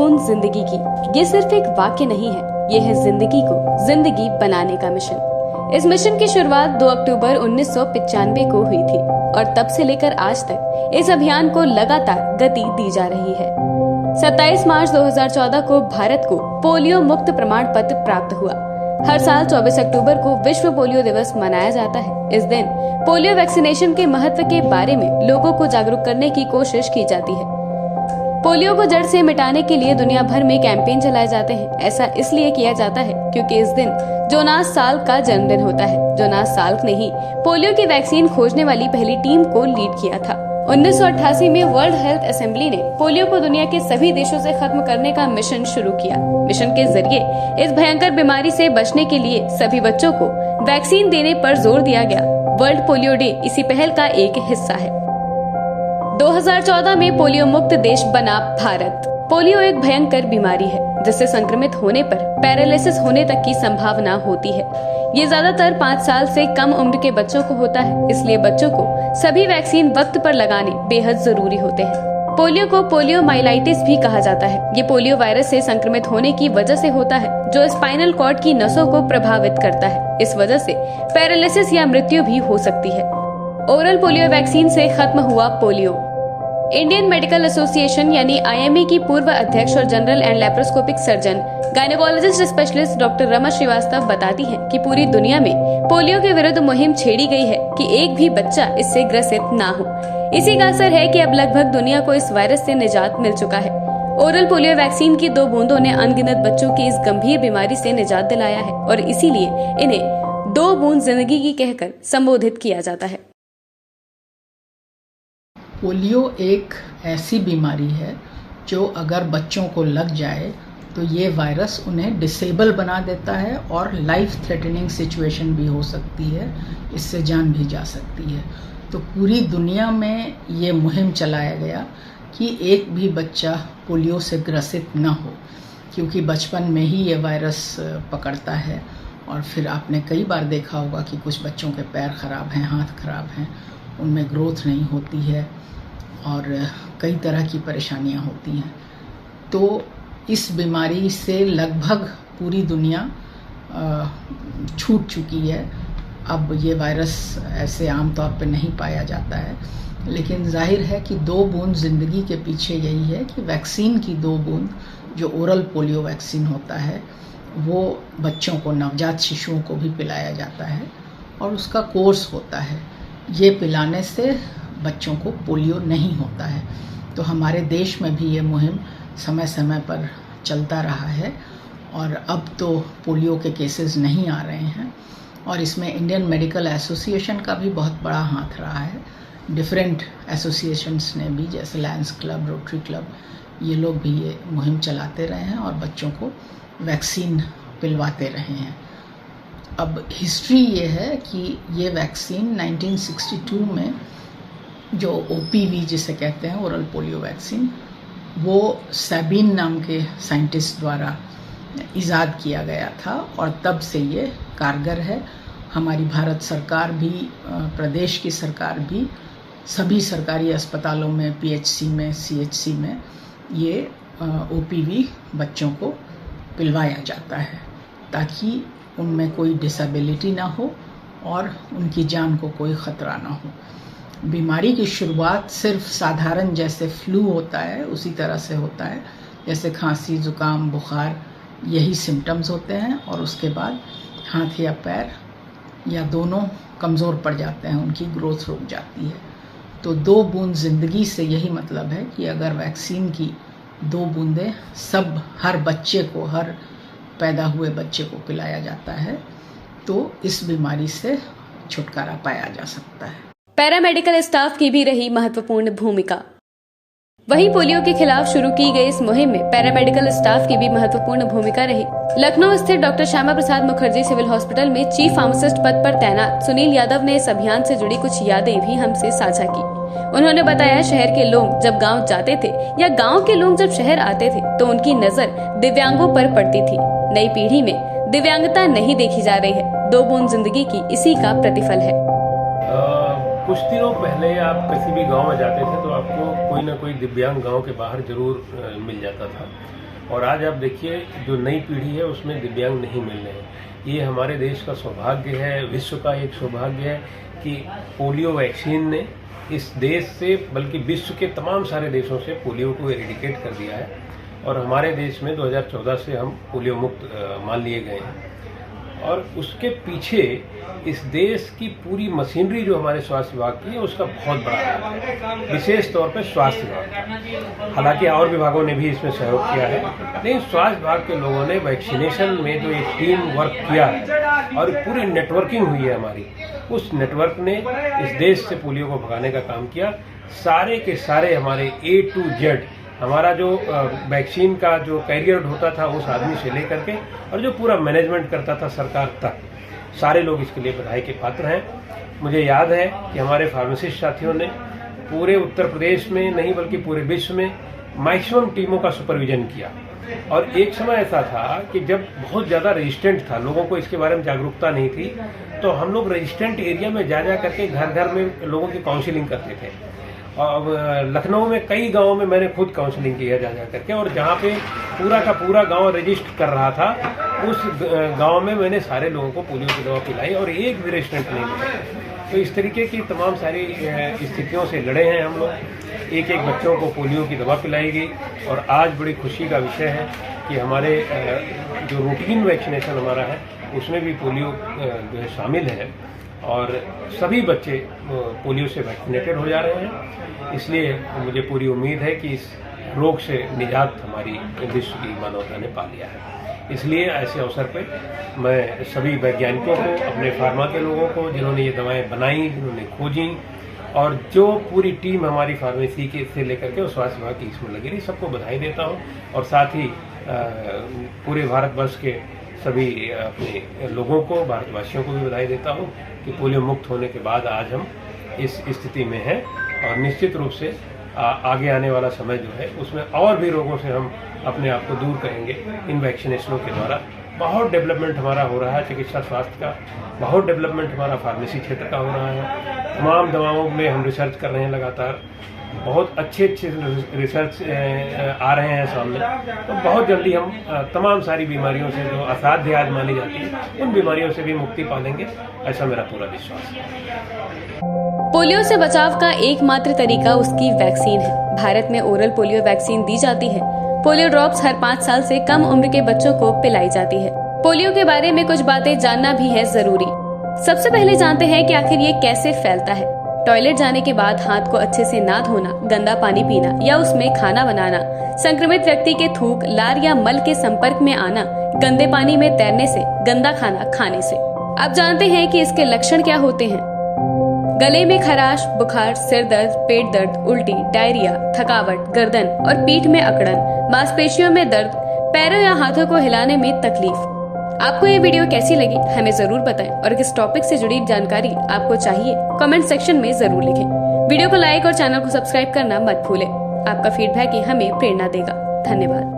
बूंद जिंदगी की, ये सिर्फ एक वाक्य नहीं है, ये है जिंदगी को जिंदगी बनाने का मिशन। इस मिशन की शुरुआत 2 अक्टूबर 1995 को हुई थी और तब से लेकर आज तक इस अभियान को लगातार गति दी जा रही है। 27 मार्च 2014 को भारत को पोलियो मुक्त प्रमाण पत्र प्राप्त हुआ। हर साल 24 अक्टूबर को विश्व पोलियो दिवस मनाया जाता है। इस दिन पोलियो वैक्सीनेशन के महत्व के बारे में लोगों को जागरूक करने की कोशिश की जाती है। पोलियो को जड़ से मिटाने के लिए दुनिया भर में कैंपेन चलाए जाते हैं। ऐसा इसलिए किया जाता है क्योंकि इस दिन जोनास साल्क का जन्मदिन होता है। जोनास साल्क ने ही पोलियो की वैक्सीन खोजने वाली पहली टीम को लीड किया था। 1988 में वर्ल्ड हेल्थ असेंबली ने पोलियो को दुनिया के सभी देशों से खत्म करने का मिशन शुरू किया। मिशन के जरिए इस भयंकर बीमारी से बचने के लिए सभी बच्चों को वैक्सीन देने पर जोर दिया गया। वर्ल्ड पोलियो डे इसी पहल का एक हिस्सा है। 2014 में पोलियो मुक्त देश बना भारत। पोलियो एक भयंकर बीमारी है जिससे संक्रमित होने पर पैरालिसिस होने तक की संभावना होती है। ये ज्यादातर 5 साल से कम उम्र के बच्चों को होता है, इसलिए बच्चों को सभी वैक्सीन वक्त पर लगाने बेहद जरूरी होते हैं। पोलियो को पोलियो माइलाइटिस भी कहा जाता है। ये पोलियो वायरस से संक्रमित होने की वजह से होता है जो स्पाइनल कॉर्ड की नसों को प्रभावित करता है। इस वजह से पैरालिसिस या मृत्यु भी हो सकती है। ओरल पोलियो वैक्सीन से खत्म हुआ पोलियो। इंडियन मेडिकल एसोसिएशन यानी IMA की पूर्व अध्यक्ष और general and laparoscopic surgeon gynaecologist specialist doctor Rama Srivastava बताती हैं कि पूरी दुनिया में पोलियो के विरुद्ध मुहिम छेड़ी गई है कि एक भी बच्चा इससे ग्रसित ना हो। इसी का असर है कि अब लगभग दुनिया को इस वायरस से निजात मिल चुका है। ओरल पोलियो वैक्सीन की 2 बूंदों ने अनगिनत बच्चों की इस गंभीर बीमारी से निजात दिलाया है और इसीलिए इन्हें 2 बूंद जिंदगी की कहकर संबोधित किया जाता है। पोलियो एक ऐसी बीमारी है जो अगर बच्चों को लग जाए तो ये वायरस उन्हें डिसेबल बना देता है और लाइफ थ्रेटनिंग सिचुएशन भी हो सकती है, इससे जान भी जा सकती है। तो पूरी दुनिया में ये मुहिम चलाया गया कि एक भी बच्चा पोलियो से ग्रसित न हो, क्योंकि बचपन में ही ये वायरस पकड़ता है और फिर आपने कई बार देखा होगा कि कुछ बच्चों के पैर खराब हैं, हाथ खराब हैं, उनमें ग्रोथ नहीं होती है और कई तरह की परेशानियां होती हैं। तो इस बीमारी से लगभग पूरी दुनिया छूट चुकी है। अब ये वायरस ऐसे आम तौर पे नहीं पाया जाता है, लेकिन जाहिर है कि 2 बूंद ज़िंदगी के पीछे यही है कि वैक्सीन की 2 बूंद जो ओरल पोलियो वैक्सीन होता है वो बच्चों को, नवजात शिशुओं को भी पिलाया जाता है और उसका कोर्स होता है। ये पिलाने से बच्चों को पोलियो नहीं होता है। तो हमारे देश में भी ये मुहिम समय समय पर चलता रहा है और अब तो पोलियो के केसेस नहीं आ रहे हैं और इसमें इंडियन मेडिकल एसोसिएशन का भी बहुत बड़ा हाथ रहा है। डिफरेंट एसोसिएशंस ने भी, जैसे लायंस क्लब, रोटरी क्लब, ये लोग भी ये मुहिम चलाते रहे हैं और बच्चों को वैक्सीन पिलवाते रहे हैं। अब हिस्ट्री ये है कि ये वैक्सीन 1962 में जो OPV जिसे कहते हैं, ओरल पोलियो वैक्सीन, वो सैबिन नाम के साइंटिस्ट द्वारा इजाद किया गया था और तब से ये कारगर है। हमारी भारत सरकार भी, प्रदेश की सरकार भी सभी सरकारी अस्पतालों में, PHC में, CHC में ये OPV बच्चों को पिलवाया जाता है ताकि उनमें कोई डिसेबिलिटी ना हो और उनकी जान को कोई ख़तरा ना हो। बीमारी की शुरुआत सिर्फ साधारण जैसे फ्लू होता है उसी तरह से होता है, जैसे खांसी, ज़ुकाम, बुखार, यही सिम्टम्स होते हैं और उसके बाद हाथ या पैर या दोनों कमज़ोर पड़ जाते हैं, उनकी ग्रोथ रुक जाती है। तो 2 बूंद ज़िंदगी से यही मतलब है कि अगर वैक्सीन की 2 बूंदें हर बच्चे को, हर पैदा हुए बच्चे को पिलाया जाता है तो इस बीमारी से छुटकारा पाया जा सकता है। पैरामेडिकल स्टाफ की भी रही महत्वपूर्ण भूमिका। वहीं पोलियो के खिलाफ शुरू की गई इस मुहिम में पैरामेडिकल स्टाफ की भी महत्वपूर्ण भूमिका रही। लखनऊ स्थित doctor Shyama Prasad Mukherjee civil hospital में चीफ फार्मासिस्ट पद पर तैनात सुनील यादव ने इस अभियान से जुड़ी कुछ यादें भी हमसे साझा की। उन्होंने बताया, शहर के लोग जब गांव जाते थे या गांव के लोग जब शहर आते थे तो उनकी नजर दिव्यांगों पर पड़ती थी। नई पीढ़ी में दिव्यांगता नहीं देखी जा रही है। 2 बूंद जिंदगी की इसी का प्रतिफल है। कुछ दिनों पहले आप किसी भी गांव में जाते थे तो आपको कोई ना कोई दिव्यांग गांव के बाहर जरूर मिल जाता था और आज आप देखिए जो नई पीढ़ी है उसमें दिव्यांग नहीं मिल रहे हैं। ये हमारे देश का सौभाग्य है, विश्व का एक सौभाग्य है कि पोलियो वैक्सीन ने इस देश से बल्कि विश्व के तमाम सारे देशों से पोलियो को एरेडिकेट कर दिया है और हमारे देश में 2014 से हम पोलियो मुक्त मान लिए गए हैं। और उसके पीछे इस देश की पूरी मशीनरी जो हमारे स्वास्थ्य विभाग की है उसका बहुत बड़ा हाथ है, विशेष तौर पर स्वास्थ्य विभाग। हालांकि और विभागों ने भी इसमें सहयोग किया है, लेकिन स्वास्थ्य विभाग के लोगों ने वैक्सीनेशन में जो एक टीम वर्क किया है और पूरी नेटवर्किंग हुई है हमारी, उस नेटवर्क ने इस देश से पोलियो को भगाने का काम किया। सारे के सारे हमारे A to Z हमारा जो वैक्सीन का जो कैरियर होता था उस आदमी से लेकर के और जो पूरा मैनेजमेंट करता था सरकार तक, सारे लोग इसके लिए बधाई के पात्र हैं। मुझे याद है कि हमारे फार्मासिस्ट साथियों ने पूरे उत्तर प्रदेश में नहीं बल्कि पूरे विश्व में मैक्सिमम टीमों का सुपरविजन किया। और एक समय ऐसा था कि जब बहुत ज़्यादा रेजिस्टेंट था, लोगों को इसके बारे में जागरूकता नहीं थी, तो हम लोग रेजिस्टेंट एरिया में जा करके घर घर में लोगों की काउंसलिंग करते थे। और लखनऊ में कई गांवों में मैंने खुद काउंसलिंग किया जा करके, और जहाँ पे पूरा का पूरा गांव रजिस्टर कर रहा था उस गांव में मैंने सारे लोगों को पोलियो की दवा पिलाई और एक भी रेजिस्टेंट नहीं मिला। तो इस तरीके की तमाम सारी स्थितियों से लड़े हैं हम लोग। एक एक बच्चों को पोलियो की दवा पिलाई गई और आज बड़ी खुशी का विषय है कि हमारे जो रूटीन वैक्सीनेशन हमारा है उसमें भी पोलियो जो है शामिल है और सभी बच्चे पोलियो से वैक्सीनेटेड हो जा रहे हैं। इसलिए मुझे पूरी उम्मीद है कि इस रोग से निजात हमारी विश्व की मानवता ने पा लिया है। इसलिए ऐसे अवसर पर मैं सभी वैज्ञानिकों को, अपने फार्मा के लोगों को जिन्होंने ये दवाएं बनाई, जिन्होंने खोजी, और जो पूरी टीम हमारी फार्मेसी के से लेकर के और स्वास्थ्य विभाग की इसमें लगी रही, सबको बधाई देता हूँ। और साथ ही पूरे भारतवर्ष के सभी अपने लोगों को, भारतवासियों को भी बधाई देता हूँ कि पोलियो मुक्त होने के बाद आज हम इस स्थिति में हैं और निश्चित रूप से आगे आने वाला समय जो है उसमें और भी रोगों से हम अपने आप को दूर करेंगे इन वैक्सीनेशनों के द्वारा। बहुत डेवलपमेंट हमारा हो रहा है चिकित्सा स्वास्थ्य का, बहुत डेवलपमेंट हमारा फार्मेसी क्षेत्र का हो रहा है। तमाम दवाओं में हम रिसर्च कर रहे हैं लगातार, बहुत अच्छे रिसर्च आ रहे हैं सामने। तो बहुत जल्दी हम तमाम सारी बीमारियों से जो असाध्य आज मानी जाती है उन बीमारियों से भी मुक्ति पालेंगे, ऐसा मेरा पूरा विश्वास है। पोलियो से बचाव का एकमात्र तरीका उसकी वैक्सीन है। भारत में ओरल पोलियो वैक्सीन दी जाती है। पोलियो ड्रॉप्स हर 5 साल से कम उम्र के बच्चों को पिलाई जाती है। पोलियो के बारे में कुछ बातें जानना भी है जरूरी। सबसे पहले जानते हैं कि आखिर ये कैसे फैलता है। टॉयलेट जाने के बाद हाथ को अच्छे से ना धोना, गंदा पानी पीना या उसमें खाना बनाना, संक्रमित व्यक्ति के थूक, लार या मल के संपर्क में आना, गंदे पानी में तैरने से, गंदा खाना खाने से। अब जानते हैं कि इसके लक्षण क्या होते हैं। गले में खराश, बुखार, सिर दर्द, पेट दर्द, उल्टी, डायरिया, थकावट, गर्दन और पीठ में अकड़न, मांसपेशियों में दर्द, पैरों या हाथों को हिलाने में तकलीफ। आपको ये वीडियो कैसी लगी हमें जरूर बताएं और किस टॉपिक से जुड़ी जानकारी आपको चाहिए कमेंट सेक्शन में जरूर लिखें। वीडियो को लाइक और चैनल को सब्सक्राइब करना मत भूलें। आपका फीडबैक ही हमें प्रेरणा देगा। धन्यवाद।